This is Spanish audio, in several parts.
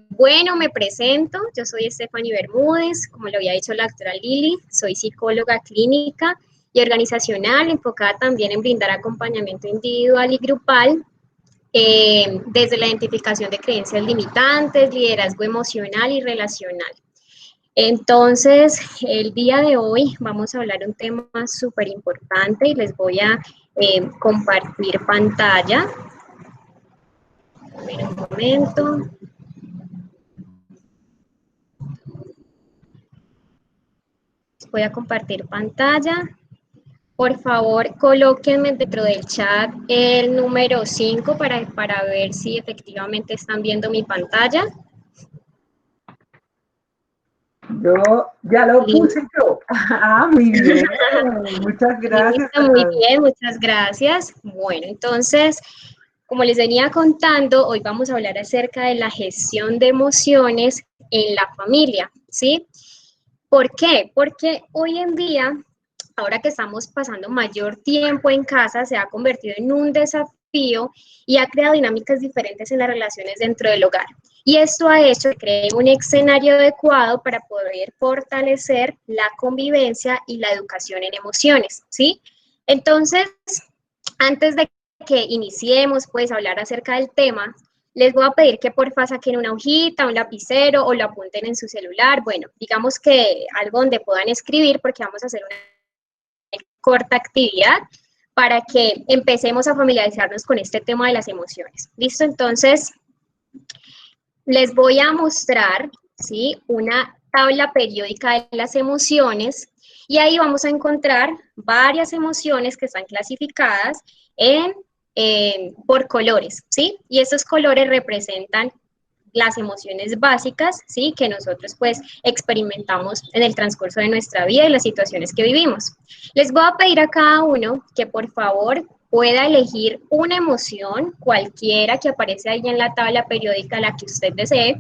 Bueno, me presento, yo soy Stephanie Bermúdez, como lo había dicho la doctora Lili, soy psicóloga clínica y organizacional, enfocada también en brindar acompañamiento individual y grupal, desde la identificación de creencias limitantes, liderazgo emocional y relacional. Entonces, el día de hoy vamos a hablar de un tema súper importante y les voy a compartir pantalla. A ver un momento. Voy a compartir pantalla. Por favor, colóquenme dentro del chat el número 5 para ver si efectivamente están viendo mi pantalla. Yo ya lo puse yo. Ah, muy bien. Muchas gracias. Listo, muy bien, muchas gracias. Bueno, entonces, como les venía contando, hoy vamos a hablar acerca de la gestión de emociones en la familia, ¿sí? ¿Por qué? Porque hoy en día, ahora que estamos pasando mayor tiempo en casa, se ha convertido en un desafío y ha creado dinámicas diferentes en las relaciones dentro del hogar. Y esto ha hecho que cree un escenario adecuado para poder fortalecer la convivencia y la educación en emociones, ¿sí? Entonces, antes de que iniciemos, pues, a hablar acerca del tema, les voy a pedir que porfa saquen una hojita, un lapicero o lo apunten en su celular. Bueno, digamos que algo donde puedan escribir porque vamos a hacer una corta actividad para que empecemos a familiarizarnos con este tema de las emociones. ¿Listo? Entonces, les voy a mostrar, ¿sí?, una tabla periódica de las emociones y ahí vamos a encontrar varias emociones que están clasificadas por colores, ¿sí? Y estos colores representan las emociones básicas, ¿sí?, que nosotros pues experimentamos en el transcurso de nuestra vida y las situaciones que vivimos. Les voy a pedir a cada uno que por favor pueda elegir una emoción, cualquiera que aparece ahí en la tabla periódica, la que usted desee,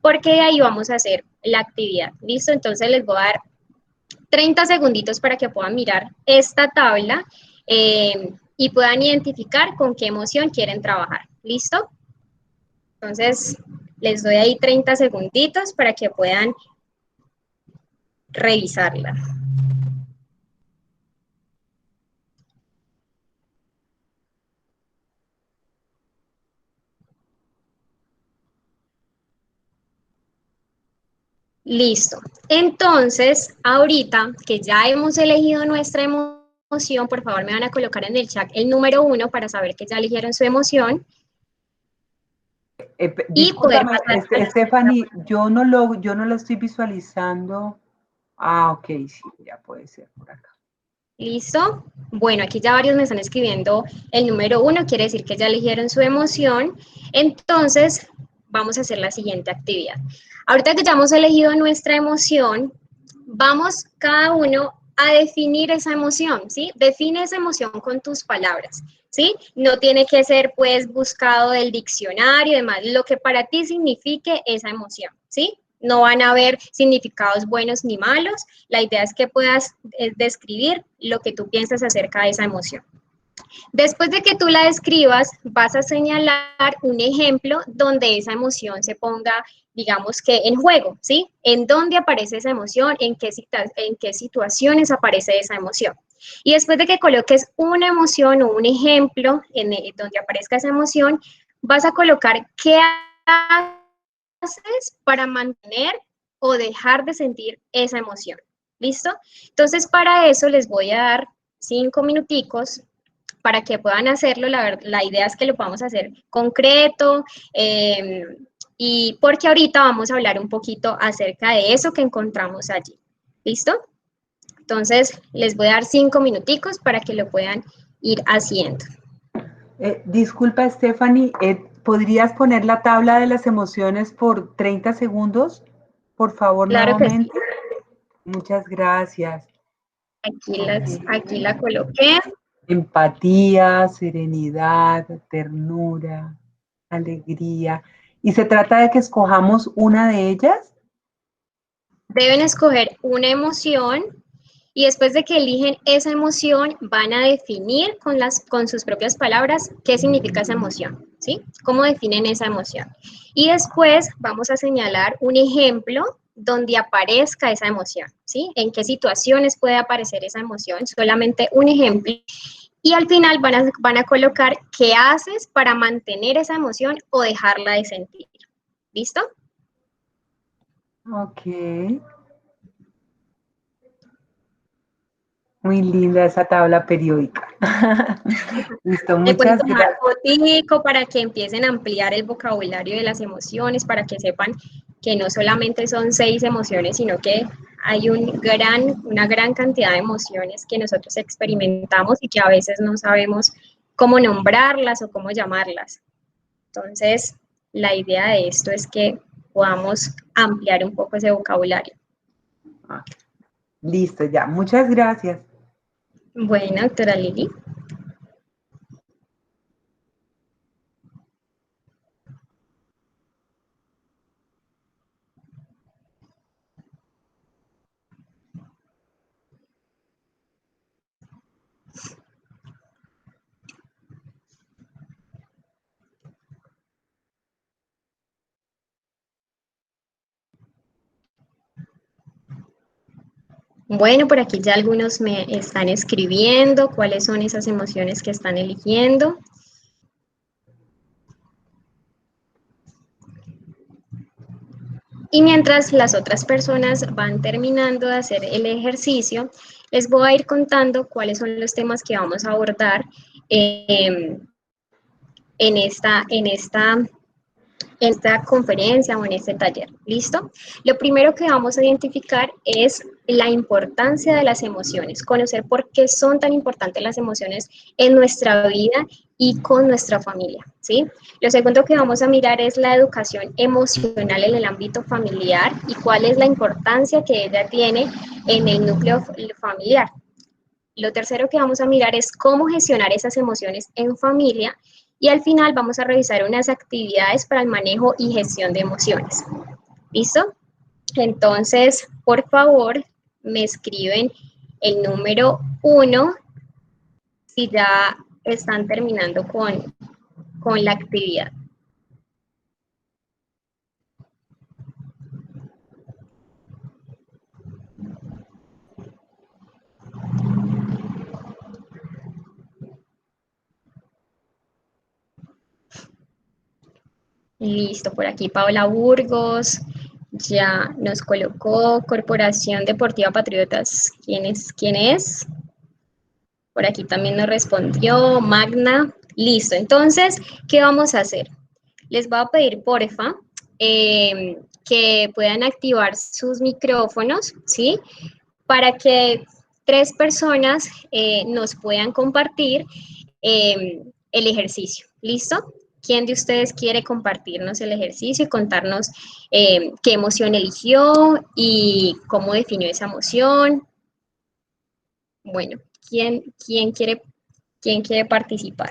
porque de ahí vamos a hacer la actividad. ¿Listo? Entonces les voy a dar 30 segunditos para que puedan mirar esta tabla y puedan identificar con qué emoción quieren trabajar. ¿Listo? Entonces, les doy ahí 30 segunditos para que puedan revisarla. Listo. Entonces, ahorita que ya hemos elegido nuestra emoción, por favor me van a colocar en el chat el número 1 para saber que ya eligieron su emoción. Y poder Discúlpame, pasar a la Stephanie, yo no lo estoy visualizando. Ah, ok, sí, ya puede ser por acá. ¿Listo? Bueno, aquí ya varios me están escribiendo el número 1, quiere decir que ya eligieron su emoción. Entonces, vamos a hacer la siguiente actividad. Ahorita que ya hemos elegido nuestra emoción, vamos cada uno a definir esa emoción, ¿sí? Define esa emoción con tus palabras, ¿sí? No tiene que ser, pues, buscado del diccionario y demás, lo que para ti signifique esa emoción, ¿sí? No van a haber significados buenos ni malos, la idea es que puedas describir lo que tú piensas acerca de esa emoción. Después de que tú la describas, vas a señalar un ejemplo donde esa emoción se ponga, digamos que en juego, ¿sí? En dónde aparece esa emoción, en qué situaciones aparece esa emoción. Y después de que coloques una emoción o un ejemplo donde aparezca esa emoción, vas a colocar qué haces para mantener o dejar de sentir esa emoción. ¿Listo? Entonces, para eso les voy a dar 5 minuticos para que puedan hacerlo. La idea es que lo podamos hacer concreto y porque ahorita vamos a hablar un poquito acerca de eso que encontramos allí. ¿Listo? Entonces, les voy a dar 5 minuticos para que lo puedan ir haciendo. Disculpa, Stephanie, ¿podrías poner la tabla de las emociones por 30 segundos? Por favor, Claro nuevamente. que sí. Muchas gracias. Aquí la coloqué. Empatía, serenidad, ternura, alegría. ¿Y se trata de que escojamos una de ellas? Deben escoger una emoción y después de que eligen esa emoción van a definir con sus propias palabras qué significa esa emoción. ¿sí? ¿Cómo definen esa emoción? Y después vamos a señalar un ejemplo donde aparezca esa emoción, ¿sí? ¿En qué situaciones puede aparecer esa emoción? Solamente un ejemplo. Y al final van a colocar qué haces para mantener esa emoción o dejarla de sentir. ¿Listo? Ok. Muy linda esa tabla periódica. Listo, Le pueden muchas tomar gracias. fotico para que empiecen a ampliar el vocabulario de las emociones, para que sepan que no solamente son 6 emociones, sino que hay una gran cantidad de emociones que nosotros experimentamos y que a veces no sabemos cómo nombrarlas o cómo llamarlas. Entonces, la idea de esto es que podamos ampliar un poco ese vocabulario. Listo, ya. Muchas gracias. Bueno, doctora Lili. Bueno, por aquí ya algunos me están escribiendo cuáles son esas emociones que están eligiendo. Y mientras las otras personas van terminando de hacer el ejercicio, les voy a ir contando cuáles son los temas que vamos a abordar en esta conferencia o en este taller. ¿Listo? Lo primero que vamos a identificar es la importancia de las emociones, conocer por qué son tan importantes las emociones en nuestra vida y con nuestra familia, ¿sí? Lo segundo que vamos a mirar es la educación emocional en el ámbito familiar y cuál es la importancia que ella tiene en el núcleo familiar. Lo tercero que vamos a mirar es cómo gestionar esas emociones en familia y al final vamos a revisar unas actividades para el manejo y gestión de emociones. ¿Listo? Entonces, por favor, me escriben el número 1 si ya están terminando con la actividad. Listo, por aquí Paola Burgos ya nos colocó Corporación Deportiva Patriotas. ¿Quién es? ¿Quién es? Por aquí también nos respondió Magna. Listo, entonces, ¿qué vamos a hacer? Les voy a pedir, porfa, que puedan activar sus micrófonos, ¿sí? Para que 3 personas nos puedan compartir el ejercicio. ¿Listo? ¿Quién de ustedes quiere compartirnos el ejercicio y contarnos qué emoción eligió y cómo definió esa emoción? Bueno, ¿quién quiere participar?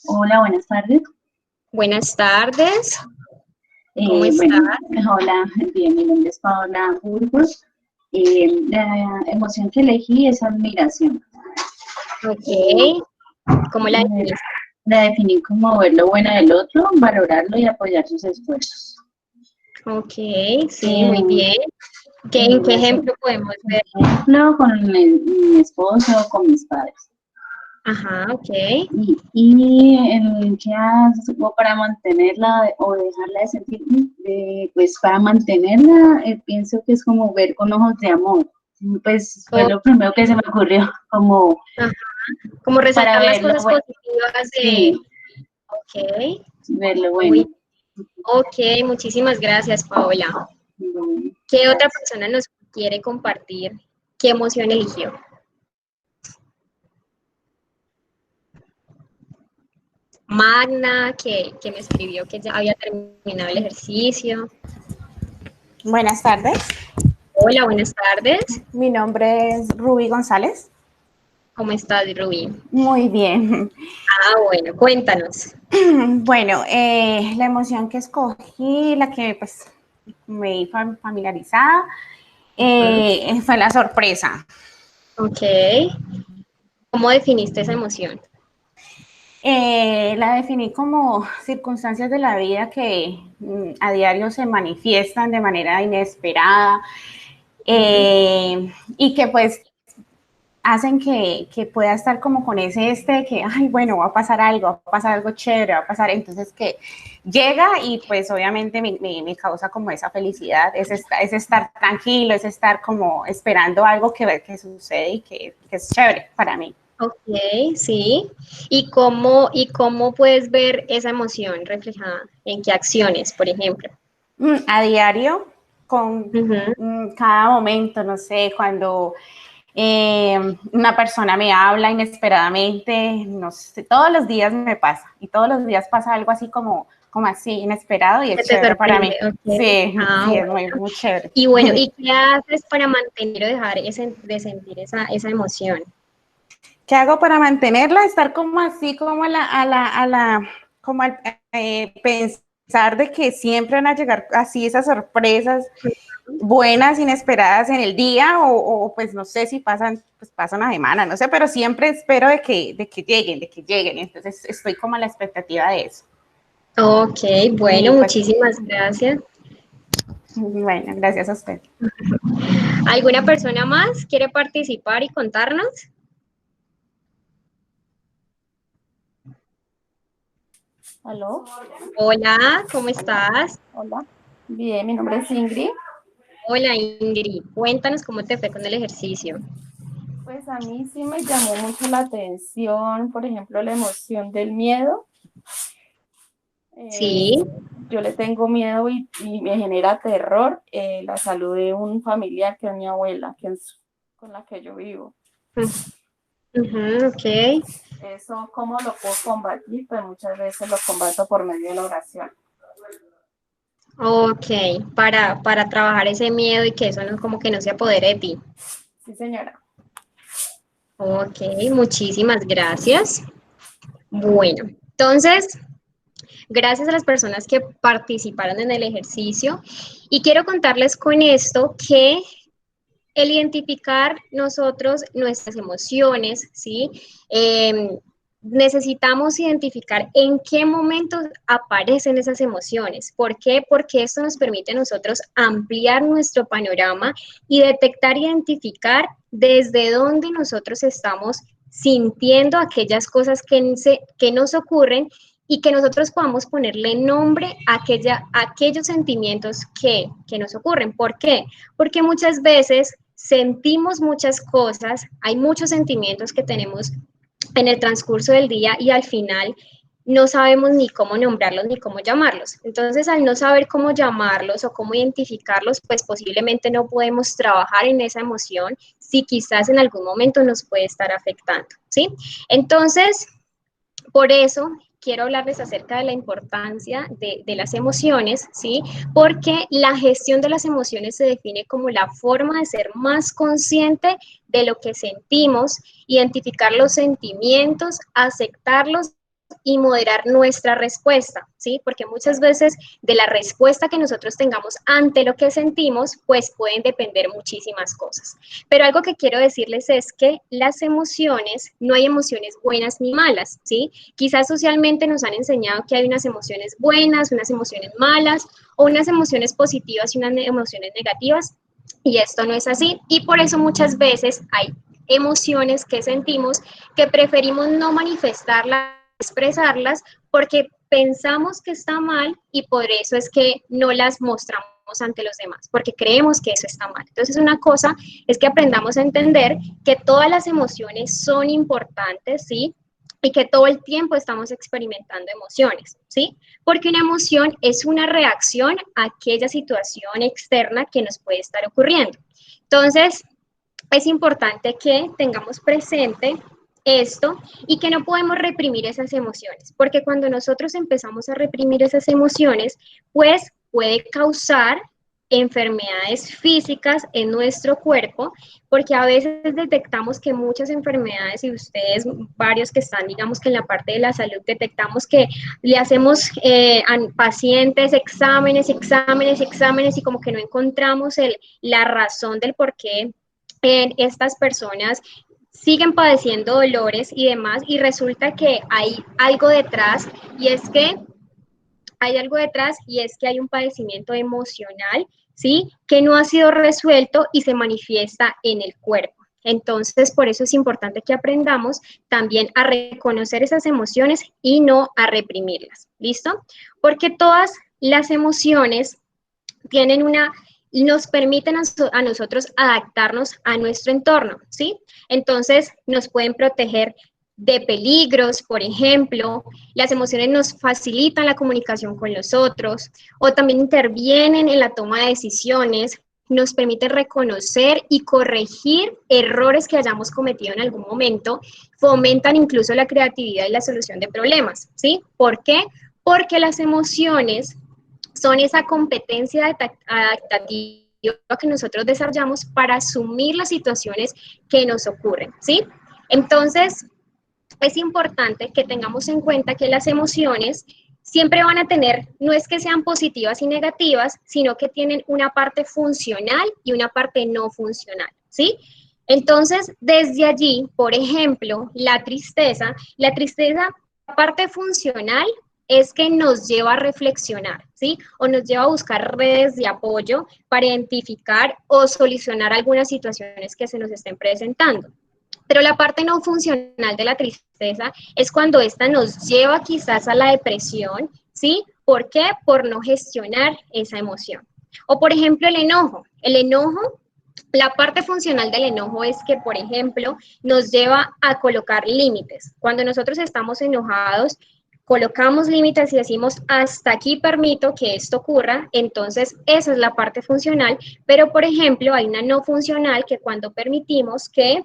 Hola, buenas tardes. Buenas tardes. ¿Cómo Bueno, estás? hola, bien, mi nombre es Paola Burgos. La emoción que elegí es admiración. Ok. ¿Cómo la Eh, definiste? la definí como ver lo bueno del otro, valorarlo y apoyar sus esfuerzos. Ok, sí, muy Eh, bien. ¿En qué la se- ejemplo podemos ver? ejemplo, con mi esposo, con mis padres. Ajá, ok. Y en qué hago para mantenerla o dejarla de sentir, pues para mantenerla pienso que es como ver con ojos de amor. Pues fue O- lo primero que se me ocurrió, como ajá, como para resaltar las verlo cosas bueno, positivas de... sí, Ok, verlo muy, bueno. ok, muchísimas gracias, Paola. Bueno, ¿Qué otra gracias. persona nos quiere compartir? ¿Qué emoción eligió? Magna, que me escribió que ya había terminado el ejercicio. Buenas tardes, Hola, buenas tardes. mi nombre es Ruby González. ¿Cómo estás, Rubí? Muy bien. Ah, bueno, cuéntanos. Bueno, la emoción que escogí, la que pues me vi familiarizada, fue la sorpresa. Ok. ¿Cómo definiste esa emoción? La definí como circunstancias de la vida que a diario se manifiestan de manera inesperada y que pues hacen que pueda estar como con ese de que, ay, bueno, va a pasar algo chévere, va a pasar, entonces que llega y pues obviamente me causa como esa felicidad, es estar tranquilo, es estar como esperando algo que sucede y que es chévere para mí. Ok, sí. ¿Y cómo puedes ver esa emoción reflejada? ¿En qué acciones, por ejemplo? A diario, con cada momento, no sé, cuando una persona me habla inesperadamente, no sé, todos los días me pasa y todos los días pasa algo así como así inesperado y ¿Qué es te chévere para mí. sorprende? Ok. Sí, Ah, sí, es bueno. muy chévere. Y bueno, ¿y qué haces para mantener o dejar de sentir esa emoción? ¿Qué hago para mantenerla? Estar como así, como como al pensar de que siempre van a llegar así esas sorpresas buenas, inesperadas en el día, o pues no sé si pasan, pues pasa una semana, no sé, pero siempre espero de que lleguen, entonces estoy como a la expectativa de eso. Ok, bueno, Y pues, muchísimas gracias. bueno, gracias a usted. ¿Alguna persona más quiere participar y contarnos? ¿Aló? Hola, ¿cómo estás? Hola. Bien, mi nombre es Ingrid. Hola, Ingrid. Cuéntanos cómo te fue con el ejercicio. Pues a mí sí me llamó mucho la atención, por ejemplo, la emoción del miedo. Sí. Yo le tengo miedo y me genera terror la salud de un familiar que es mi abuela, con la que yo vivo. Ok. Eso, ¿cómo lo puedo combatir? Pues muchas veces lo combato por medio de la oración. Ok, para trabajar ese miedo y que eso no como que no se apodere de ti. Sí, señora. Ok, muchísimas gracias. Bueno, entonces, gracias a las personas que participaron en el ejercicio y quiero contarles con esto que el identificar nosotros nuestras emociones, ¿sí? Necesitamos identificar en qué momento aparecen esas emociones. ¿Por qué? Porque esto nos permite a nosotros ampliar nuestro panorama y detectar, identificar desde dónde nosotros estamos sintiendo aquellas cosas que nos ocurren y que nosotros podamos ponerle nombre a aquellos sentimientos que nos ocurren. ¿Por qué? Porque muchas veces sentimos muchas cosas, hay muchos sentimientos que tenemos en el transcurso del día y al final no sabemos ni cómo nombrarlos ni cómo llamarlos. Entonces, al no saber cómo llamarlos o cómo identificarlos, pues posiblemente no podemos trabajar en esa emoción si quizás en algún momento nos puede estar afectando, ¿sí? Entonces, por eso quiero hablarles acerca de la importancia de las emociones, ¿sí? Porque la gestión de las emociones se define como la forma de ser más consciente de lo que sentimos, identificar los sentimientos, aceptarlos y moderar nuestra respuesta, ¿sí? Porque muchas veces de la respuesta que nosotros tengamos ante lo que sentimos, pues pueden depender muchísimas cosas. Pero algo que quiero decirles es que las emociones, no hay emociones buenas ni malas, ¿sí? Quizás socialmente nos han enseñado que hay unas emociones buenas, unas emociones malas, o unas emociones positivas y unas emociones negativas, y esto no es así, y por eso muchas veces hay emociones que sentimos que preferimos no manifestarlas, expresarlas, porque pensamos que está mal y por eso es que no las mostramos ante los demás, porque creemos que eso está mal. Entonces, una cosa es que aprendamos a entender que todas las emociones son importantes, ¿sí? Y que todo el tiempo estamos experimentando emociones, ¿sí? Porque una emoción es una reacción a aquella situación externa que nos puede estar ocurriendo. Entonces, es importante que tengamos presente esto y que no podemos reprimir esas emociones, porque cuando nosotros empezamos a reprimir esas emociones, pues puede causar enfermedades físicas en nuestro cuerpo, porque a veces detectamos que muchas enfermedades, y ustedes, varios que están, digamos que en la parte de la salud, detectamos que le hacemos a pacientes exámenes, y como que no encontramos la razón del por qué estas personas siguen padeciendo dolores y demás, y resulta que hay algo detrás, y es que hay un padecimiento emocional, ¿sí? Que no ha sido resuelto y se manifiesta en el cuerpo. Entonces, por eso es importante que aprendamos también a reconocer esas emociones y no a reprimirlas, ¿listo? Porque todas las emociones tienen nos permiten a nosotros adaptarnos a nuestro entorno, ¿sí? Entonces, nos pueden proteger de peligros, por ejemplo, las emociones nos facilitan la comunicación con los otros, o también intervienen en la toma de decisiones, nos permiten reconocer y corregir errores que hayamos cometido en algún momento, fomentan incluso la creatividad y la solución de problemas, ¿sí? ¿Por qué? Porque las emociones son esa competencia adaptativa que nosotros desarrollamos para asumir las situaciones que nos ocurren, ¿sí? Entonces, es importante que tengamos en cuenta que las emociones siempre van a tener, no es que sean positivas y negativas, sino que tienen una parte funcional y una parte no funcional, ¿sí? Entonces, desde allí, por ejemplo, la tristeza, la parte funcional es que nos lleva a reflexionar, ¿sí? O nos lleva a buscar redes de apoyo para identificar o solucionar algunas situaciones que se nos estén presentando. Pero la parte no funcional de la tristeza es cuando esta nos lleva quizás a la depresión, ¿sí? ¿Por qué? Por no gestionar esa emoción. O por ejemplo el enojo. El enojo, la parte funcional del enojo es que, por ejemplo, nos lleva a colocar límites. Cuando nosotros estamos enojados, colocamos límites y decimos, hasta aquí permito que esto ocurra, entonces esa es la parte funcional, pero por ejemplo hay una no funcional que cuando permitimos que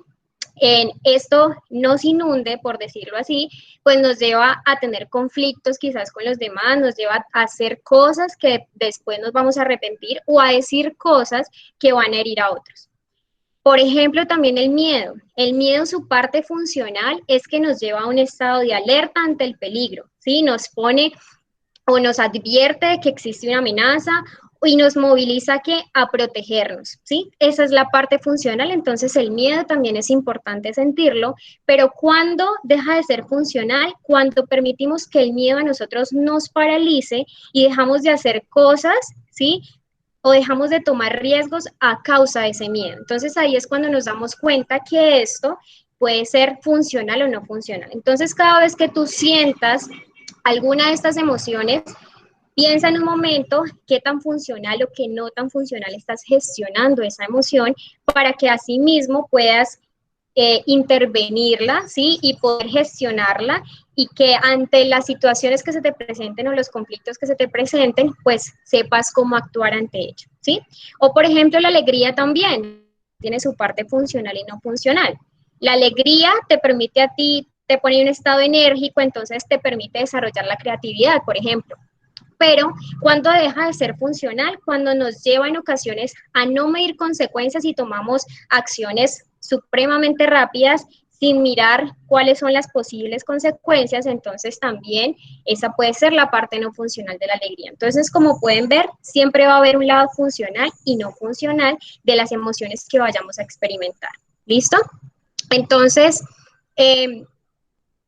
esto nos inunde, por decirlo así, pues nos lleva a tener conflictos quizás con los demás, nos lleva a hacer cosas que después nos vamos a arrepentir o a decir cosas que van a herir a otros. Por ejemplo, también el miedo. El miedo, su parte funcional es que nos lleva a un estado de alerta ante el peligro, ¿sí? Nos pone o nos advierte que existe una amenaza y nos moviliza a protegernos, ¿sí? Esa es la parte funcional, entonces el miedo también es importante sentirlo, pero cuando deja de ser funcional, cuando permitimos que el miedo a nosotros nos paralice y dejamos de hacer cosas, ¿sí? O dejamos de tomar riesgos a causa de ese miedo. Entonces ahí es cuando nos damos cuenta que esto puede ser funcional o no funcional. Entonces cada vez que tú sientas alguna de estas emociones, piensa en un momento qué tan funcional o qué no tan funcional estás gestionando esa emoción para que así mismo puedas intervenirla, ¿sí? Y poder gestionarla y que ante las situaciones que se te presenten o los conflictos que se te presenten, pues sepas cómo actuar ante ello, ¿sí? O por ejemplo, la alegría también tiene su parte funcional y no funcional. La alegría te permite a ti, te pone en un estado enérgico, entonces te permite desarrollar la creatividad, por ejemplo. Pero cuando deja de ser funcional, cuando nos lleva en ocasiones a no medir consecuencias y tomamos acciones supremamente rápidas sin mirar cuáles son las posibles consecuencias, entonces también esa puede ser la parte no funcional de la alegría. Entonces, como pueden ver, siempre va a haber un lado funcional y no funcional de las emociones que vayamos a experimentar. ¿Listo? Entonces,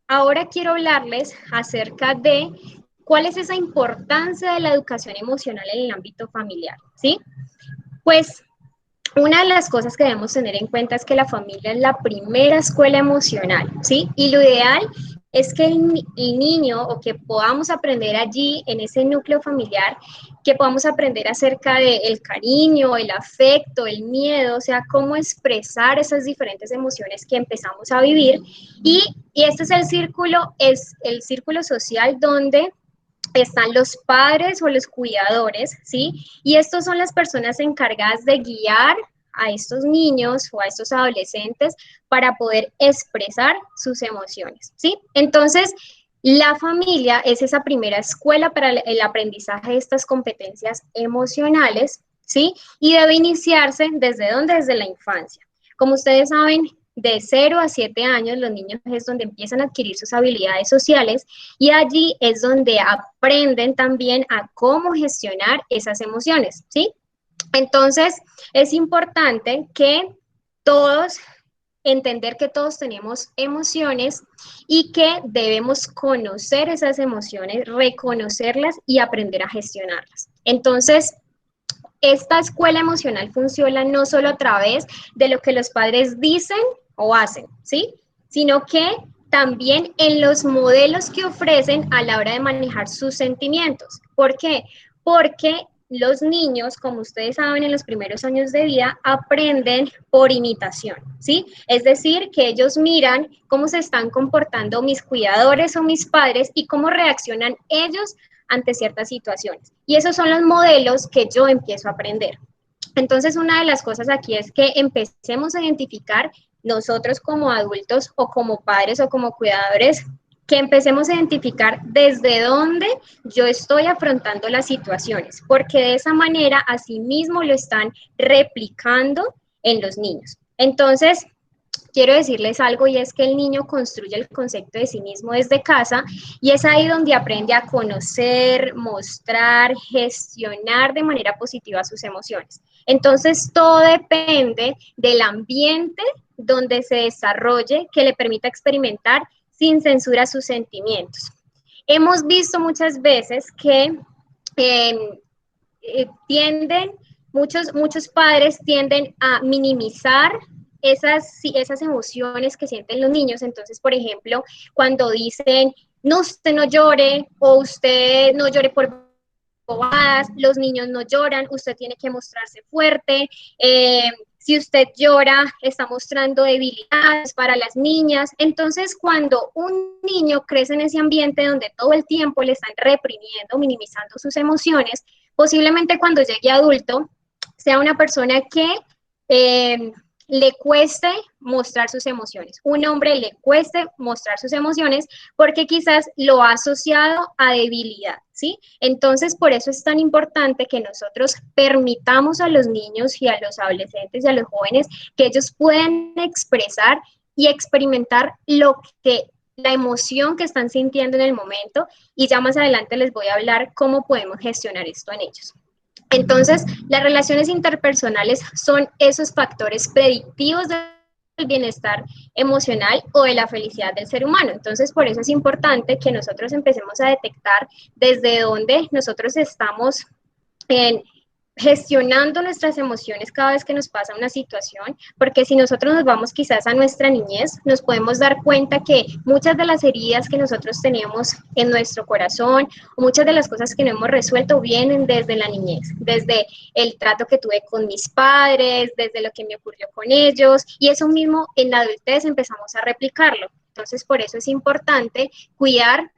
ahora quiero hablarles acerca de cuál es esa importancia de la educación emocional en el ámbito familiar, ¿sí? Pues una de las cosas que debemos tener en cuenta es que la familia es la primera escuela emocional, ¿sí? Y lo ideal es que el niño o que podamos aprender allí en ese núcleo familiar, que podamos aprender acerca del cariño, el afecto, el miedo, o sea, cómo expresar esas diferentes emociones que empezamos a vivir. Y este es el círculo social donde están los padres o los cuidadores, ¿sí? Y estos son las personas encargadas de guiar a estos niños o a estos adolescentes para poder expresar sus emociones, ¿sí? Entonces, la familia es esa primera escuela para el aprendizaje de estas competencias emocionales, ¿sí? Y debe iniciarse ¿desde dónde? Desde la infancia. Como ustedes saben, de 0 a 7 años los niños es donde empiezan a adquirir sus habilidades sociales y allí es donde aprenden también a cómo gestionar esas emociones, ¿sí? Entonces, es importante que todos entender que todos tenemos emociones y que debemos conocer esas emociones, reconocerlas y aprender a gestionarlas. Entonces, esta escuela emocional funciona no solo a través de lo que los padres dicen o hacen, ¿sí? Sino que también en los modelos que ofrecen a la hora de manejar sus sentimientos. ¿Por qué? Porque los niños, como ustedes saben, en los primeros años de vida aprenden por imitación, ¿sí? Es decir, que ellos miran cómo se están comportando mis cuidadores o mis padres y cómo reaccionan ellos ante ciertas situaciones. Y esos son los modelos que yo empiezo a aprender. Entonces, una de las cosas aquí es que empecemos a identificar nosotros como adultos o como padres o como cuidadores, que empecemos a identificar desde dónde yo estoy afrontando las situaciones, porque de esa manera, asimismo, lo están replicando en los niños. Entonces, quiero decirles algo y es que el niño construye el concepto de sí mismo desde casa y es ahí donde aprende a conocer, mostrar, gestionar de manera positiva sus emociones. Entonces, todo depende del ambiente donde se desarrolle que le permita experimentar sin censura sus sentimientos. Hemos visto muchas veces que muchos padres tienden a minimizar esas emociones que sienten los niños. Entonces, por ejemplo, cuando dicen, no, usted no llore, o usted no llore por bobadas, los niños no lloran, usted tiene que mostrarse fuerte, si usted llora, está mostrando debilidades para las niñas. Entonces, cuando un niño crece en ese ambiente donde todo el tiempo le están reprimiendo, minimizando sus emociones, posiblemente cuando llegue adulto, sea una persona que le cueste mostrar sus emociones. Un hombre le cueste mostrar sus emociones porque quizás lo ha asociado a debilidad, ¿sí? Entonces, por eso es tan importante que nosotros permitamos a los niños y a los adolescentes y a los jóvenes que ellos puedan expresar y experimentar la emoción que están sintiendo en el momento, y ya más adelante les voy a hablar cómo podemos gestionar esto en ellos. Entonces, las relaciones interpersonales son esos factores predictivos del bienestar emocional o de la felicidad del ser humano. Entonces, por eso es importante que nosotros empecemos a detectar desde dónde nosotros estamos gestionando nuestras emociones cada vez que nos pasa una situación, porque si nosotros nos vamos quizás a nuestra niñez, nos podemos dar cuenta que muchas de las heridas que nosotros tenemos en nuestro corazón, muchas de las cosas que no hemos resuelto vienen desde la niñez, desde el trato que tuve con mis padres, desde lo que me ocurrió con ellos, y eso mismo en la adultez empezamos a replicarlo. Entonces, por eso es importante cuidar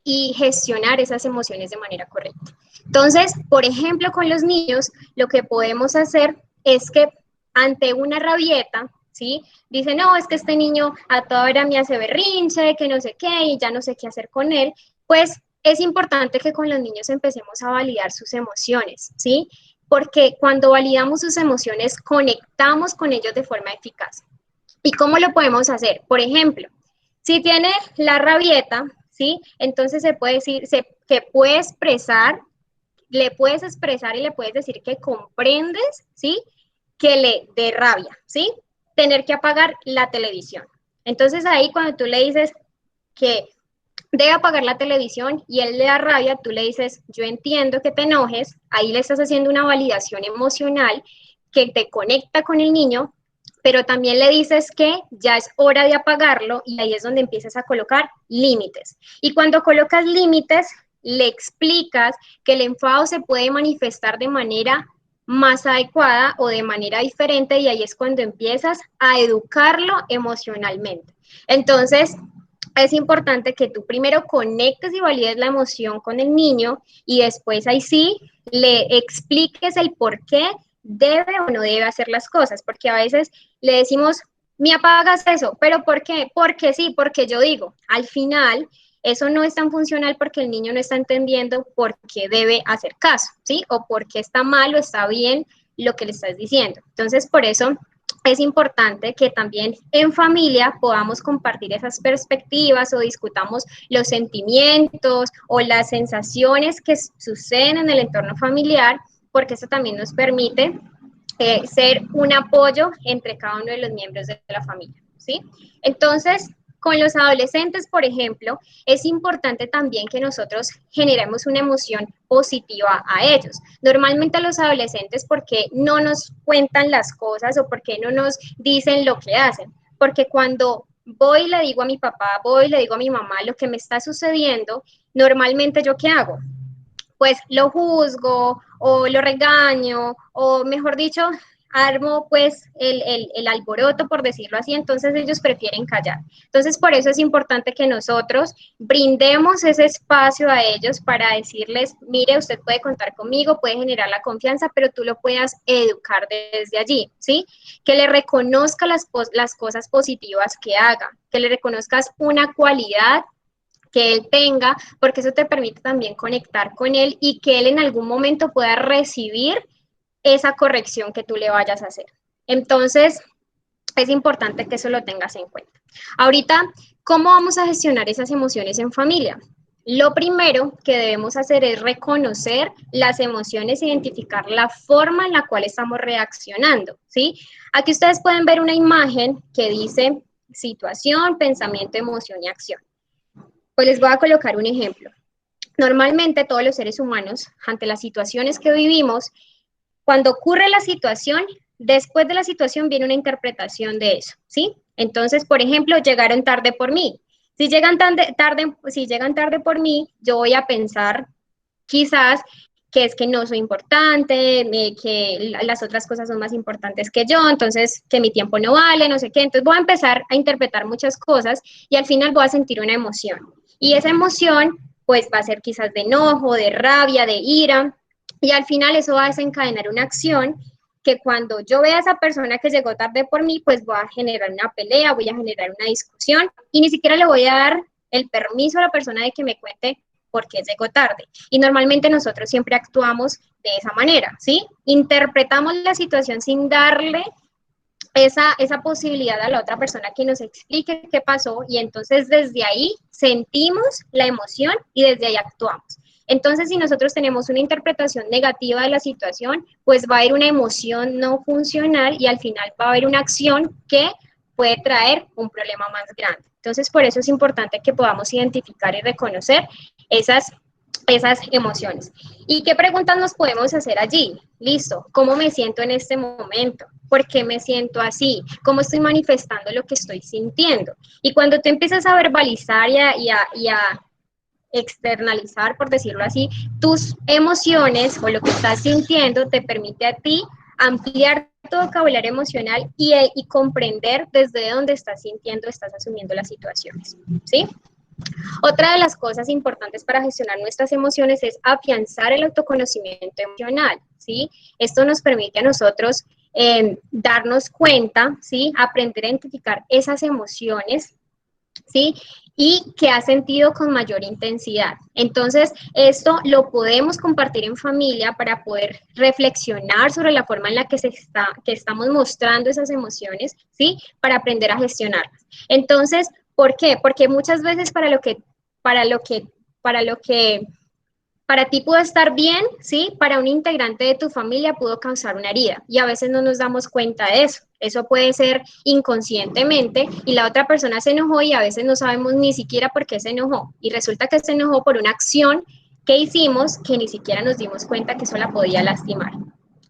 y gestionar esas emociones de manera correcta. Entonces, por ejemplo, con los niños, lo que podemos hacer es que ante una rabieta, ¿sí? Dice, no, es que este niño a toda hora me hace berrinche, que no sé qué, y ya no sé qué hacer con él. Pues es importante que con los niños empecemos a validar sus emociones, ¿sí? Porque cuando validamos sus emociones, conectamos con ellos de forma eficaz. ¿Y cómo lo podemos hacer? Por ejemplo, si tiene la rabieta, ¿sí? Entonces se puede decir, que puede expresar, le puedes expresar y le puedes decir que comprendes, ¿sí? Que le dé rabia, ¿sí? Tener que apagar la televisión. Entonces ahí cuando tú le dices que debe apagar la televisión y él le da rabia, tú le dices, yo entiendo que te enojes, ahí le estás haciendo una validación emocional que te conecta con el niño, pero también le dices que ya es hora de apagarlo y ahí es donde empiezas a colocar límites. Y cuando colocas límites, le explicas que el enfado se puede manifestar de manera más adecuada o de manera diferente y ahí es cuando empiezas a educarlo emocionalmente. Entonces, es importante que tú primero conectes y valides la emoción con el niño y después ahí sí le expliques el por qué debe o no debe hacer las cosas, porque a veces le decimos, me apagas eso, pero ¿por qué? Porque sí, porque yo digo, al final eso no es tan funcional porque el niño no está entendiendo por qué debe hacer caso, ¿sí? O por qué está mal o está bien lo que le estás diciendo. Entonces, por eso es importante que también en familia podamos compartir esas perspectivas o discutamos los sentimientos o las sensaciones que suceden en el entorno familiar, porque eso también nos permite ser un apoyo entre cada uno de los miembros de la familia, ¿sí? Entonces, con los adolescentes, por ejemplo, es importante también que nosotros generemos una emoción positiva a ellos. Normalmente a los adolescentes, ¿por qué no nos cuentan las cosas o por qué no nos dicen lo que hacen? Porque cuando voy y le digo a mi papá, voy y le digo a mi mamá lo que me está sucediendo, normalmente ¿yo qué hago? Pues lo juzgo o lo regaño o mejor dicho, armo pues el alboroto, por decirlo así, entonces ellos prefieren callar. Entonces por eso es importante que nosotros brindemos ese espacio a ellos para decirles, mire, usted puede contar conmigo, puede generar la confianza, pero tú lo puedas educar desde allí, ¿sí? Que le reconozca las cosas positivas que haga, que le reconozcas una cualidad que él tenga, porque eso te permite también conectar con él y que él en algún momento pueda recibir esa corrección que tú le vayas a hacer. Entonces, es importante que eso lo tengas en cuenta. Ahorita, ¿cómo vamos a gestionar esas emociones en familia? Lo primero que debemos hacer es reconocer las emociones, identificar la forma en la cual estamos reaccionando, ¿sí? Aquí ustedes pueden ver una imagen que dice situación, pensamiento, emoción y acción. Pues les voy a colocar un ejemplo. Normalmente todos los seres humanos, ante las situaciones que vivimos, cuando ocurre la situación, después de la situación viene una interpretación de eso, ¿sí? Entonces, por ejemplo, llegaron tarde por mí. Si llegan tarde por mí, yo voy a pensar quizás que es que no soy importante, que las otras cosas son más importantes que yo, entonces que mi tiempo no vale, no sé qué. Entonces voy a empezar a interpretar muchas cosas y al final voy a sentir una emoción. Y esa emoción pues va a ser quizás de enojo, de rabia, de ira, y al final eso va a desencadenar una acción que cuando yo vea a esa persona que llegó tarde por mí, pues voy a generar una pelea, voy a generar una discusión y ni siquiera le voy a dar el permiso a la persona de que me cuente por qué llegó tarde. Y normalmente nosotros siempre actuamos de esa manera, ¿sí? Interpretamos la situación sin darle esa posibilidad a la otra persona que nos explique qué pasó y entonces desde ahí sentimos la emoción y desde ahí actuamos. Entonces, si nosotros tenemos una interpretación negativa de la situación, pues va a haber una emoción no funcional y al final va a haber una acción que puede traer un problema más grande. Entonces, por eso es importante que podamos identificar y reconocer esas emociones. ¿Y qué preguntas nos podemos hacer allí? Listo, ¿cómo me siento en este momento? ¿Por qué me siento así? ¿Cómo estoy manifestando lo que estoy sintiendo? Y cuando tú empiezas a verbalizar y a externalizar, por decirlo así, tus emociones o lo que estás sintiendo te permite a ti ampliar tu vocabulario emocional y comprender desde dónde estás sintiendo, estás asumiendo las situaciones, ¿sí? Otra de las cosas importantes para gestionar nuestras emociones es afianzar el autoconocimiento emocional, ¿sí? Esto nos permite a nosotros darnos cuenta, ¿sí? Aprender a identificar esas emociones, ¿sí? Y que ha sentido con mayor intensidad. Entonces, esto lo podemos compartir en familia para poder reflexionar sobre la forma en la que estamos mostrando esas emociones, ¿sí? Para aprender a gestionarlas. Entonces, ¿por qué? Porque muchas veces para ti pudo estar bien, ¿sí? Para un integrante de tu familia pudo causar una herida y a veces no nos damos cuenta de eso. Eso puede ser inconscientemente y la otra persona se enojó y a veces no sabemos ni siquiera por qué se enojó y resulta que se enojó por una acción que hicimos que ni siquiera nos dimos cuenta que eso la podía lastimar.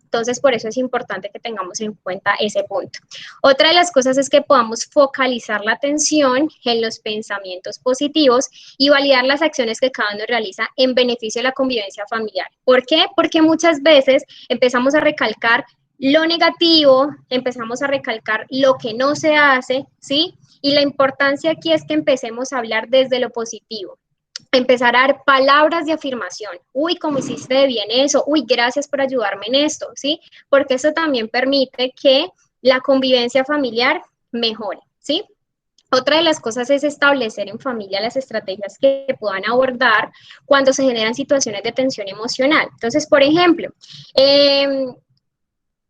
Entonces, por eso es importante que tengamos en cuenta ese punto. Otra de las cosas es que podamos focalizar la atención en los pensamientos positivos y validar las acciones que cada uno realiza en beneficio de la convivencia familiar. ¿Por qué? Porque muchas veces empezamos a recalcar lo negativo, empezamos a recalcar lo que no se hace, ¿sí? Y la importancia aquí es que empecemos a hablar desde lo positivo. Empezar a dar palabras de afirmación. Uy, ¿cómo hiciste bien eso? Uy, gracias por ayudarme en esto, ¿sí? Porque eso también permite que la convivencia familiar mejore, ¿sí? Otra de las cosas es establecer en familia las estrategias que puedan abordar cuando se generan situaciones de tensión emocional. Entonces, por ejemplo,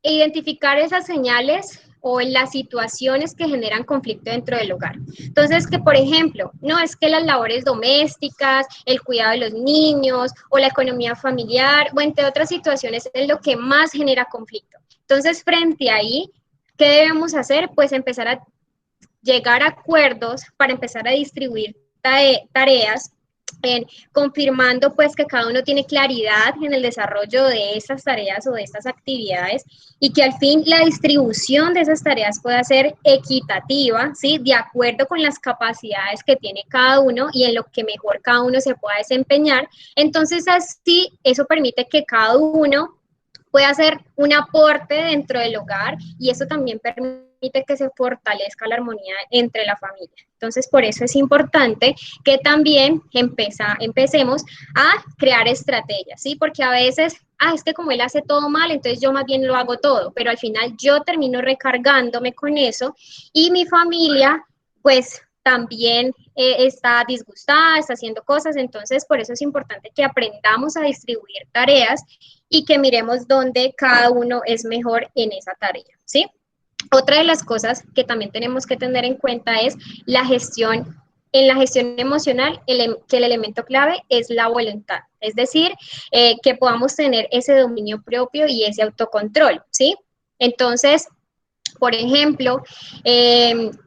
identificar esas señales o en las situaciones que generan conflicto dentro del hogar. Entonces, que por ejemplo, no es que las labores domésticas, el cuidado de los niños o la economía familiar o entre otras situaciones es lo que más genera conflicto. Entonces, frente a ahí, ¿qué debemos hacer? Pues empezar a llegar a acuerdos para empezar a distribuir tareas, confirmando pues que cada uno tiene claridad en el desarrollo de estas tareas o de estas actividades y que al fin la distribución de esas tareas pueda ser equitativa, ¿sí? De acuerdo con las capacidades que tiene cada uno y en lo que mejor cada uno se pueda desempeñar. Entonces así eso permite que cada uno puede hacer un aporte dentro del hogar y eso también permite que se fortalezca la armonía entre la familia. Entonces, por eso es importante que también empecemos a crear estrategias, ¿sí? Porque a veces, es que como él hace todo mal, entonces yo más bien lo hago todo, pero al final yo termino recargándome con eso y mi familia, pues, también está disgustada, está haciendo cosas, entonces por eso es importante que aprendamos a distribuir tareas y que miremos dónde cada uno es mejor en esa tarea, ¿sí? Otra de las cosas que también tenemos que tener en cuenta es la gestión. En la gestión emocional, que el elemento clave es la voluntad, es decir, que podamos tener ese dominio propio y ese autocontrol, ¿sí? Entonces, por ejemplo,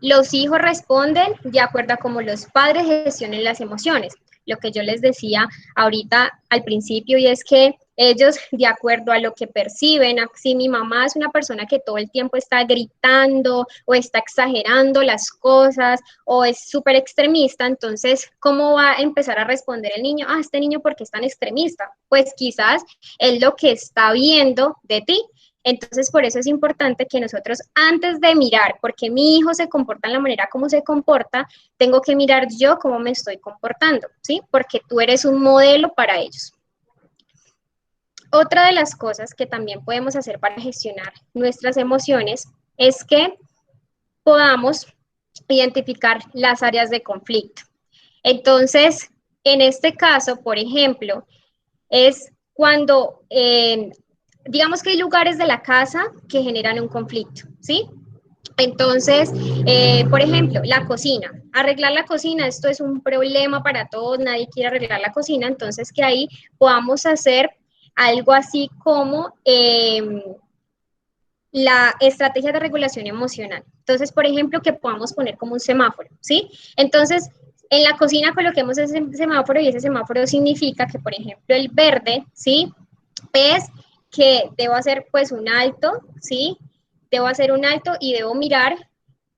los hijos responden de acuerdo a cómo los padres gestionen las emociones. Lo que yo les decía ahorita al principio, y es que ellos, de acuerdo a lo que perciben, si mi mamá es una persona que todo el tiempo está gritando o está exagerando las cosas o es súper extremista, entonces, ¿cómo va a empezar a responder el niño? Este niño, ¿por qué es tan extremista? Pues quizás es lo que está viendo de ti. Entonces, por eso es importante que nosotros, antes de mirar, porque mi hijo se comporta en la manera como se comporta, tengo que mirar yo cómo me estoy comportando, ¿sí? Porque tú eres un modelo para ellos. Otra de las cosas que también podemos hacer para gestionar nuestras emociones es que podamos identificar las áreas de conflicto. Entonces, en este caso, por ejemplo, es cuando digamos que hay lugares de la casa que generan un conflicto, ¿sí? Entonces, por ejemplo, la cocina. Arreglar la cocina, esto es un problema para todos, nadie quiere arreglar la cocina, entonces que ahí podamos hacer algo así como la estrategia de regulación emocional. Entonces, por ejemplo, que podamos poner como un semáforo, ¿sí? Entonces, en la cocina coloquemos ese semáforo y ese semáforo significa que, por ejemplo, el verde, ¿sí? Es que debo hacer pues un alto, ¿sí? Debo hacer un alto y debo mirar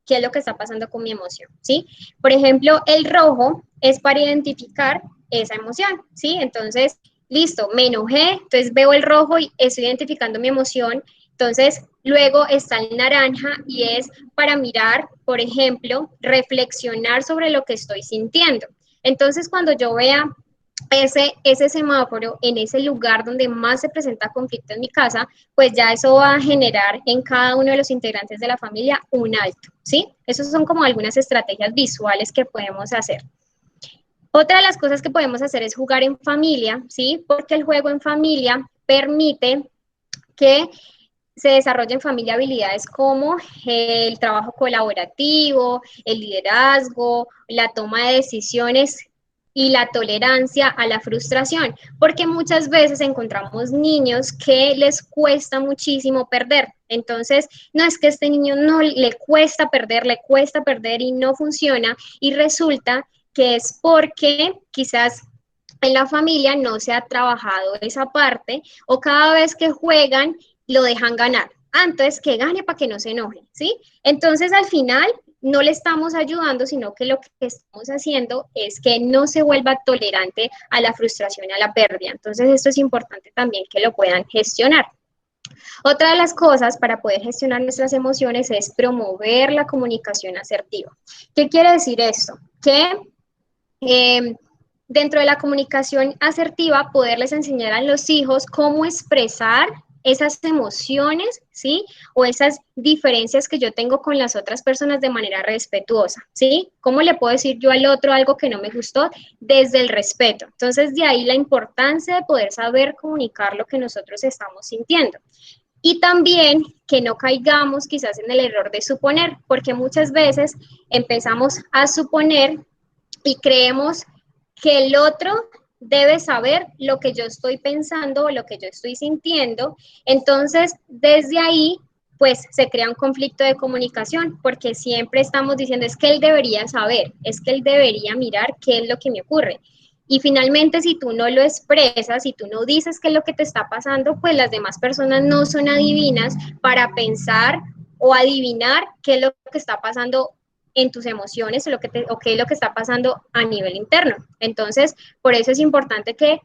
qué es lo que está pasando con mi emoción, ¿sí? Por ejemplo, el rojo es para identificar esa emoción, ¿sí? Entonces, listo, me enojé, entonces veo el rojo y estoy identificando mi emoción. Entonces, luego está el naranja y es para mirar, por ejemplo, reflexionar sobre lo que estoy sintiendo. Entonces, cuando yo vea ese semáforo en ese lugar donde más se presenta conflicto en mi casa, pues ya eso va a generar en cada uno de los integrantes de la familia un alto, ¿sí? Esas son como algunas estrategias visuales que podemos hacer. Otra de las cosas que podemos hacer es jugar en familia, ¿sí? Porque el juego en familia permite que se desarrollen en familia habilidades como el trabajo colaborativo, el liderazgo, la toma de decisiones y la tolerancia a la frustración, porque muchas veces encontramos niños que les cuesta muchísimo perder. Entonces, no es que a este niño no le cuesta perder y no funciona, y resulta que es porque quizás en la familia no se ha trabajado esa parte o cada vez que juegan lo dejan ganar. Entonces que gane para que no se enoje, ¿sí? Entonces al final no le estamos ayudando, sino que lo que estamos haciendo es que no se vuelva tolerante a la frustración y a la pérdida. Entonces esto es importante también que lo puedan gestionar. Otra de las cosas para poder gestionar nuestras emociones es promover la comunicación asertiva. ¿Qué quiere decir esto? Que dentro de la comunicación asertiva, poderles enseñar a los hijos cómo expresar esas emociones, ¿sí? O esas diferencias que yo tengo con las otras personas de manera respetuosa, ¿sí? ¿Cómo le puedo decir yo al otro algo que no me gustó? Desde el respeto. Entonces, de ahí la importancia de poder saber comunicar lo que nosotros estamos sintiendo. Y también que no caigamos quizás en el error de suponer, porque muchas veces empezamos a suponer y creemos que el otro debe saber lo que yo estoy pensando o lo que yo estoy sintiendo. Entonces, desde ahí, pues se crea un conflicto de comunicación, porque siempre estamos diciendo, es que él debería saber, es que él debería mirar qué es lo que me ocurre. Y finalmente, si tú no lo expresas, si tú no dices qué es lo que te está pasando, pues las demás personas no son adivinas para pensar o adivinar qué es lo que está pasando en tus emociones o qué es lo que está pasando a nivel interno. Entonces, por eso es importante que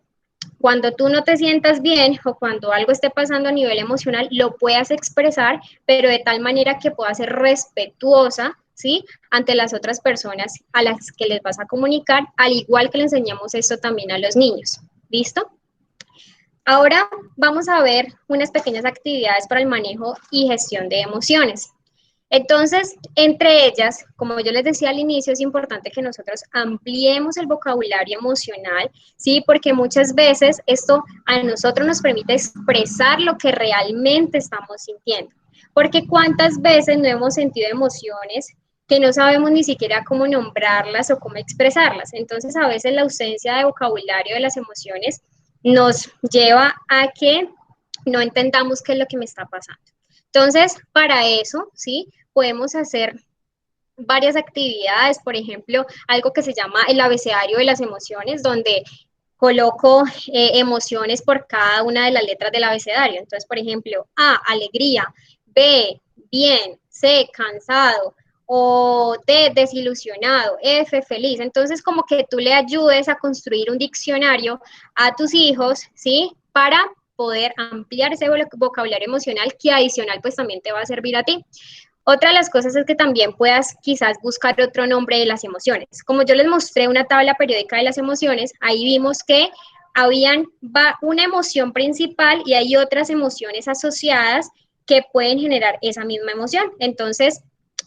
cuando tú no te sientas bien o cuando algo esté pasando a nivel emocional, lo puedas expresar, pero de tal manera que pueda ser respetuosa, ¿sí? Ante las otras personas a las que les vas a comunicar, al igual que le enseñamos esto también a los niños. ¿Listo? Ahora vamos a ver unas pequeñas actividades para el manejo y gestión de emociones. Entonces, entre ellas, como yo les decía al inicio, es importante que nosotros ampliemos el vocabulario emocional, ¿sí? Porque muchas veces esto a nosotros nos permite expresar lo que realmente estamos sintiendo. Porque cuántas veces no hemos sentido emociones que no sabemos ni siquiera cómo nombrarlas o cómo expresarlas. Entonces, a veces la ausencia de vocabulario de las emociones nos lleva a que no entendamos qué es lo que me está pasando. Entonces, para eso, ¿sí? Podemos hacer varias actividades, por ejemplo, algo que se llama el abecedario de las emociones, donde coloco emociones por cada una de las letras del abecedario. Entonces, por ejemplo, A, alegría, B, bien, C, cansado, o D, desilusionado, F, feliz. Entonces, como que tú le ayudes a construir un diccionario a tus hijos, ¿sí? Para poder ampliar ese vocabulario emocional que adicional pues también te va a servir a ti. Otra de las cosas es que también puedas quizás buscar otro nombre de las emociones. Como yo les mostré una tabla periódica de las emociones, ahí vimos que habían una emoción principal y hay otras emociones asociadas que pueden generar esa misma emoción. Entonces,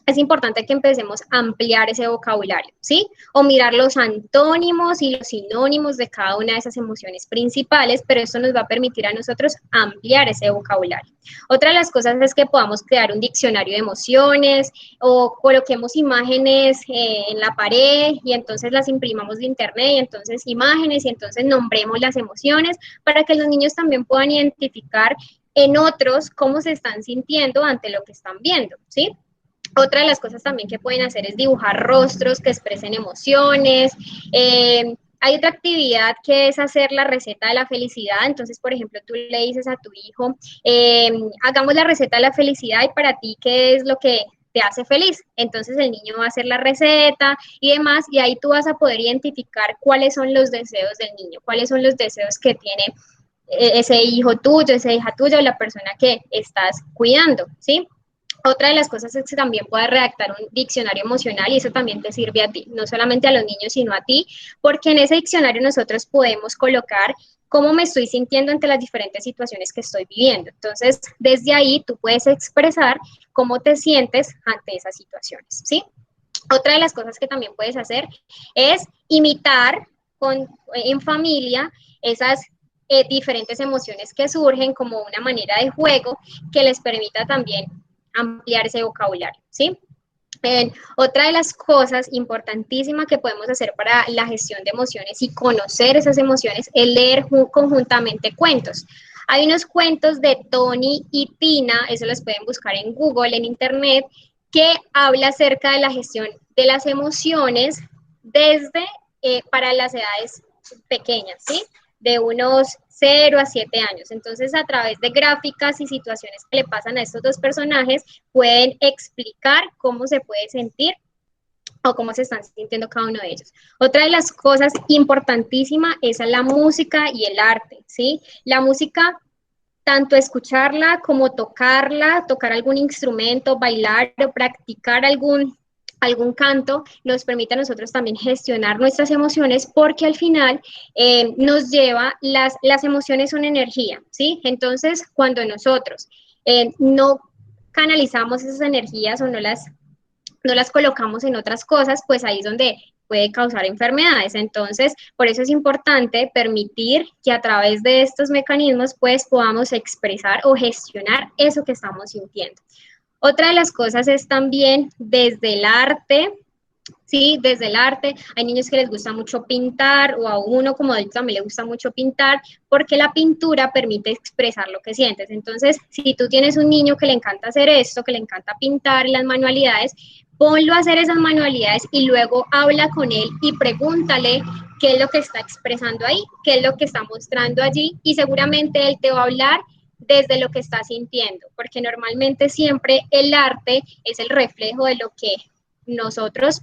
es importante que empecemos a ampliar ese vocabulario, ¿sí? O mirar los antónimos y los sinónimos de cada una de esas emociones principales, pero esto nos va a permitir a nosotros ampliar ese vocabulario. Otra de las cosas es que podamos crear un diccionario de emociones o coloquemos imágenes en la pared y entonces las imprimamos de internet y entonces imágenes y entonces nombremos las emociones para que los niños también puedan identificar en otros cómo se están sintiendo ante lo que están viendo, ¿sí? Otra de las cosas también que pueden hacer es dibujar rostros que expresen emociones. Hay otra actividad que es hacer la receta de la felicidad. Entonces, por ejemplo, tú le dices a tu hijo, hagamos la receta de la felicidad y para ti, ¿qué es lo que te hace feliz? Entonces el niño va a hacer la receta y demás, y ahí tú vas a poder identificar cuáles son los deseos del niño, cuáles son los deseos que tiene ese hijo tuyo, esa hija tuya o la persona que estás cuidando, ¿sí? Otra de las cosas es que también puedas redactar un diccionario emocional y eso también te sirve a ti, no solamente a los niños, sino a ti, porque en ese diccionario nosotros podemos colocar cómo me estoy sintiendo ante las diferentes situaciones que estoy viviendo. Entonces, desde ahí tú puedes expresar cómo te sientes ante esas situaciones, ¿sí? Otra de las cosas que también puedes hacer es imitar en familia esas diferentes emociones que surgen como una manera de juego que les permita también ampliar ese vocabulario, ¿sí? Otra de las cosas importantísimas que podemos hacer para la gestión de emociones y conocer esas emociones es leer conjuntamente cuentos. Hay unos cuentos de Tony y Tina, eso los pueden buscar en Google, en Internet, que habla acerca de la gestión de las emociones desde para las edades pequeñas, ¿sí? De unos 0 a 7 años. Entonces, a través de gráficas y situaciones que le pasan a estos dos personajes, pueden explicar cómo se puede sentir o cómo se están sintiendo cada uno de ellos. Otra de las cosas importantísimas es la música y el arte, ¿sí? La música, tanto escucharla como tocarla, tocar algún instrumento, bailar o practicar algún canto, nos permite a nosotros también gestionar nuestras emociones porque al final nos lleva, las emociones son energía, ¿sí? Entonces, cuando nosotros no canalizamos esas energías o no las colocamos en otras cosas, pues ahí es donde puede causar enfermedades. Entonces, por eso es importante permitir que a través de estos mecanismos, pues podamos expresar o gestionar eso que estamos sintiendo. Otra de las cosas es también desde el arte ¿sí? Desde el arte, hay niños que les gusta mucho pintar o a uno como adulto también le gusta mucho pintar porque la pintura permite expresar lo que sientes. Entonces, si tú tienes un niño que le encanta hacer esto, que le encanta pintar las manualidades, ponlo a hacer esas manualidades y luego habla con él y pregúntale qué es lo que está expresando ahí, qué es lo que está mostrando allí y seguramente él te va a hablar desde lo que está sintiendo, porque normalmente siempre el arte es el reflejo de lo que nosotros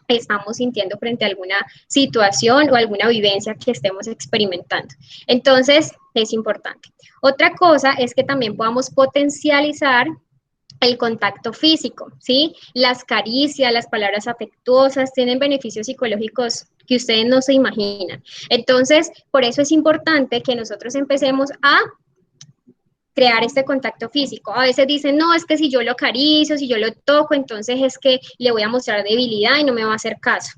estamos sintiendo frente a alguna situación o alguna vivencia que estemos experimentando. Entonces, es importante. Otra cosa es que también podamos potencializar el contacto físico, ¿sí? Las caricias, las palabras afectuosas tienen beneficios psicológicos que ustedes no se imaginan. Entonces, por eso es importante que nosotros empecemos a crear este contacto físico. A veces dicen, no, es que si yo lo acaricio, si yo lo toco, entonces es que le voy a mostrar debilidad y no me va a hacer caso.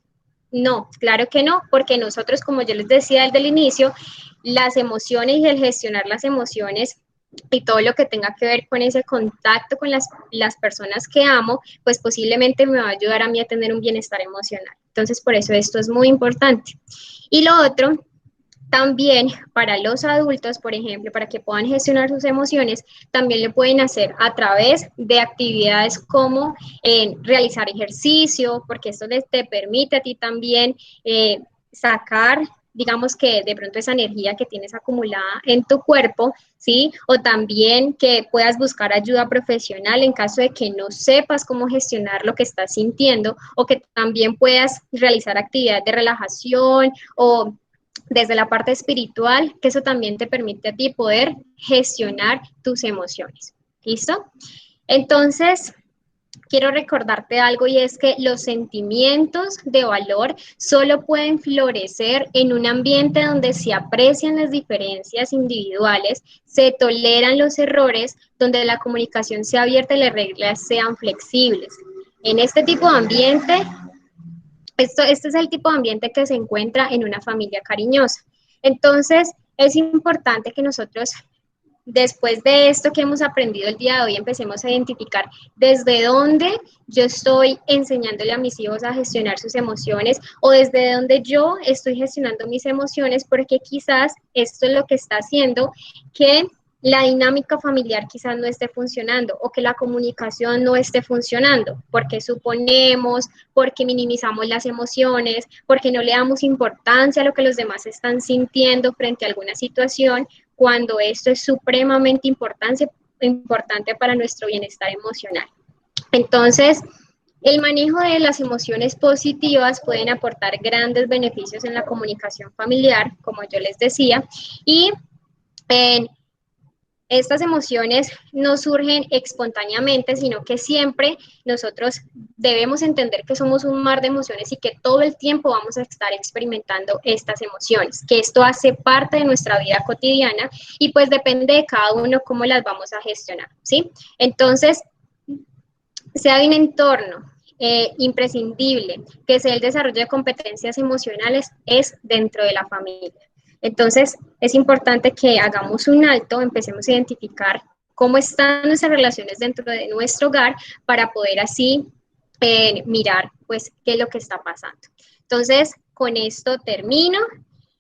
No, claro que no, porque nosotros, como yo les decía desde el inicio, las emociones y el gestionar las emociones y todo lo que tenga que ver con ese contacto con las personas que amo, pues posiblemente me va a ayudar a mí a tener un bienestar emocional. Entonces, por eso esto es muy importante. Y lo otro también para los adultos, por ejemplo, para que puedan gestionar sus emociones, también lo pueden hacer a través de actividades como realizar ejercicio, porque esto te permite a ti también sacar, digamos que de pronto esa energía que tienes acumulada en tu cuerpo, ¿sí? O también que puedas buscar ayuda profesional en caso de que no sepas cómo gestionar lo que estás sintiendo, o que también puedas realizar actividades de relajación o desde la parte espiritual, que eso también te permite a ti poder gestionar tus emociones. ¿Listo? Entonces, quiero recordarte algo y es que los sentimientos de valor solo pueden florecer en un ambiente donde se aprecian las diferencias individuales, se toleran los errores, donde la comunicación sea abierta y las reglas sean flexibles. En este tipo de ambiente, este es el tipo de ambiente que se encuentra en una familia cariñosa. Entonces, es importante que nosotros, después de esto que hemos aprendido el día de hoy, empecemos a identificar desde dónde yo estoy enseñándole a mis hijos a gestionar sus emociones o desde dónde yo estoy gestionando mis emociones, porque quizás esto es lo que está haciendo que la dinámica familiar quizás no esté funcionando o que la comunicación no esté funcionando, porque suponemos, porque minimizamos las emociones, porque no le damos importancia a lo que los demás están sintiendo frente a alguna situación, cuando esto es supremamente importante para nuestro bienestar emocional. Entonces, el manejo de las emociones positivas pueden aportar grandes beneficios en la comunicación familiar, como yo les decía, y en estas emociones no surgen espontáneamente, sino que siempre nosotros debemos entender que somos un mar de emociones y que todo el tiempo vamos a estar experimentando estas emociones, que esto hace parte de nuestra vida cotidiana y pues depende de cada uno cómo las vamos a gestionar, ¿sí? Entonces, sea de un entorno imprescindible que sea el desarrollo de competencias emocionales es dentro de la familia. Entonces, es importante que hagamos un alto, empecemos a identificar cómo están nuestras relaciones dentro de nuestro hogar para poder así mirar, pues, qué es lo que está pasando. Entonces, con esto termino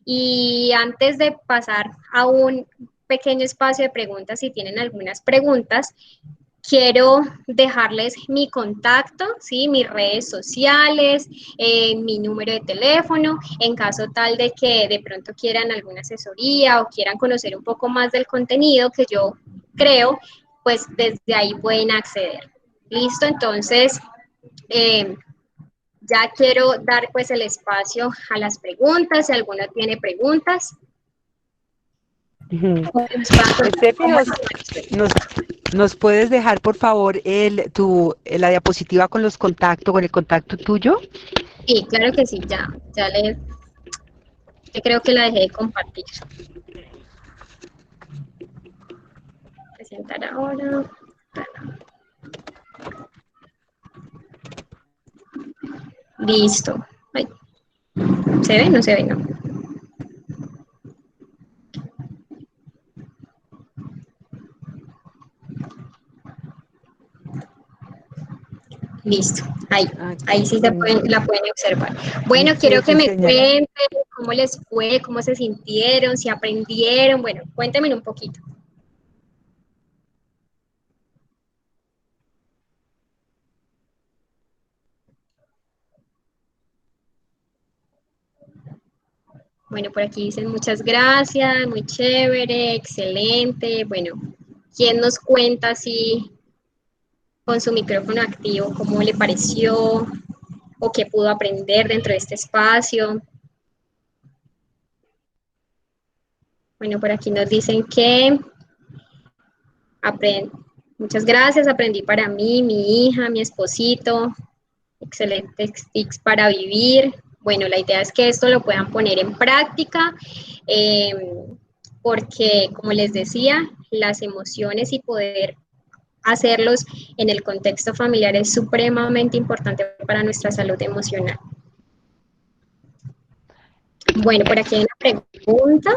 y antes de pasar a un pequeño espacio de preguntas, si tienen algunas preguntas, quiero dejarles mi contacto, ¿sí? Mis redes sociales, mi número de teléfono, en caso tal de que de pronto quieran alguna asesoría o quieran conocer un poco más del contenido que yo creo, pues desde ahí pueden acceder. Listo, entonces ya quiero dar pues el espacio a las preguntas, si alguno tiene preguntas. Estefi, nos puedes dejar, por favor, la diapositiva con los contactos, con el contacto tuyo? Sí, claro que sí, yo creo que la dejé de compartir. Presentar ahora. Listo. Ay, ¿se ve? No se ve, no. Listo, ahí, Aquí, sí la pueden observar. Bueno, sí, quiero que sí, me señora. cuenten cómo les fue, cómo se sintieron, si aprendieron. Bueno, cuéntenme un poquito. Bueno, por aquí dicen muchas gracias, muy chévere, excelente. Bueno, ¿quién nos cuenta así con su micrófono activo cómo le pareció o qué pudo aprender dentro de este espacio? Bueno, por aquí nos dicen que muchas gracias, aprendí para mí, mi hija, mi esposito, excelentes tips para vivir. Bueno, la idea es que esto lo puedan poner en práctica, porque, como les decía, las emociones y poder hacerlos en el contexto familiar es supremamente importante para nuestra salud emocional. Bueno, por aquí hay una pregunta.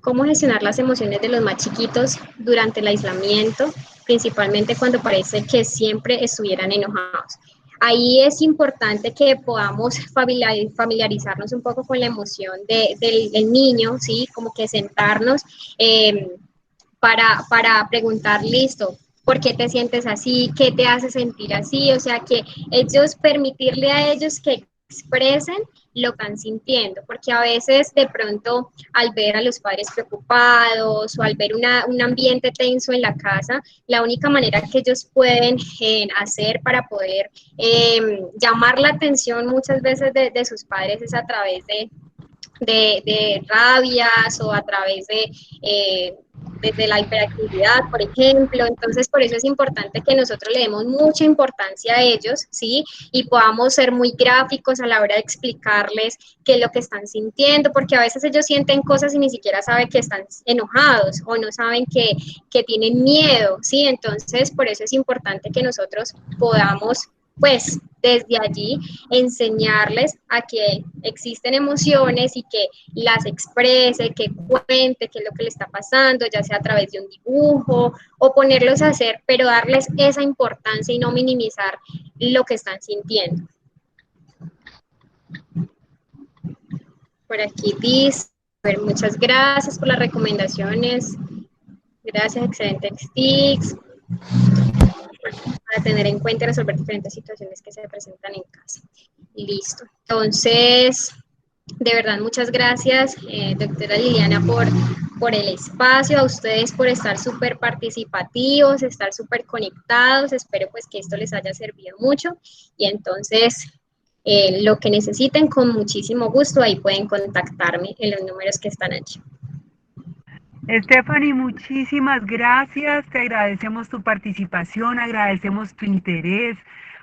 ¿Cómo gestionar las emociones de los más chiquitos durante el aislamiento, principalmente cuando parece que siempre estuvieran enojados? Ahí es importante que podamos familiarizarnos un poco con la emoción del niño, ¿sí? Como que sentarnos para preguntar, listo, ¿por qué te sientes así? ¿Qué te hace sentir así? O sea, que ellos, permitirle a ellos que expresen lo que están sintiendo, porque a veces de pronto al ver a los padres preocupados o al ver un ambiente tenso en la casa, la única manera que ellos pueden hacer para poder llamar la atención muchas veces de sus padres es a través de rabias o a través desde la hiperactividad, por ejemplo. Entonces, por eso es importante que nosotros le demos mucha importancia a ellos, ¿sí? Y podamos ser muy gráficos a la hora de explicarles qué es lo que están sintiendo, porque a veces ellos sienten cosas y ni siquiera saben que están enojados o no saben que tienen miedo, ¿sí? Entonces, por eso es importante que nosotros podamos, pues, desde allí enseñarles a que existen emociones y que las exprese, que cuente qué es lo que le está pasando, ya sea a través de un dibujo o ponerlos a hacer, pero darles esa importancia y no minimizar lo que están sintiendo. Por aquí dice, muchas gracias por las recomendaciones. Gracias, excelentes tips para tener en cuenta y resolver diferentes situaciones que se presentan en casa. Listo. Entonces, de verdad, muchas gracias, doctora Liliana, por el espacio, a ustedes por estar súper participativos, estar súper conectados. Espero pues que esto les haya servido mucho y entonces lo que necesiten con muchísimo gusto, ahí pueden contactarme en los números que están allí. Stephanie, muchísimas gracias. Te agradecemos tu participación, agradecemos tu interés,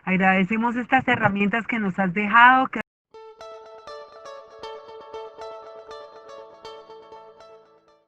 agradecemos estas herramientas que nos has dejado.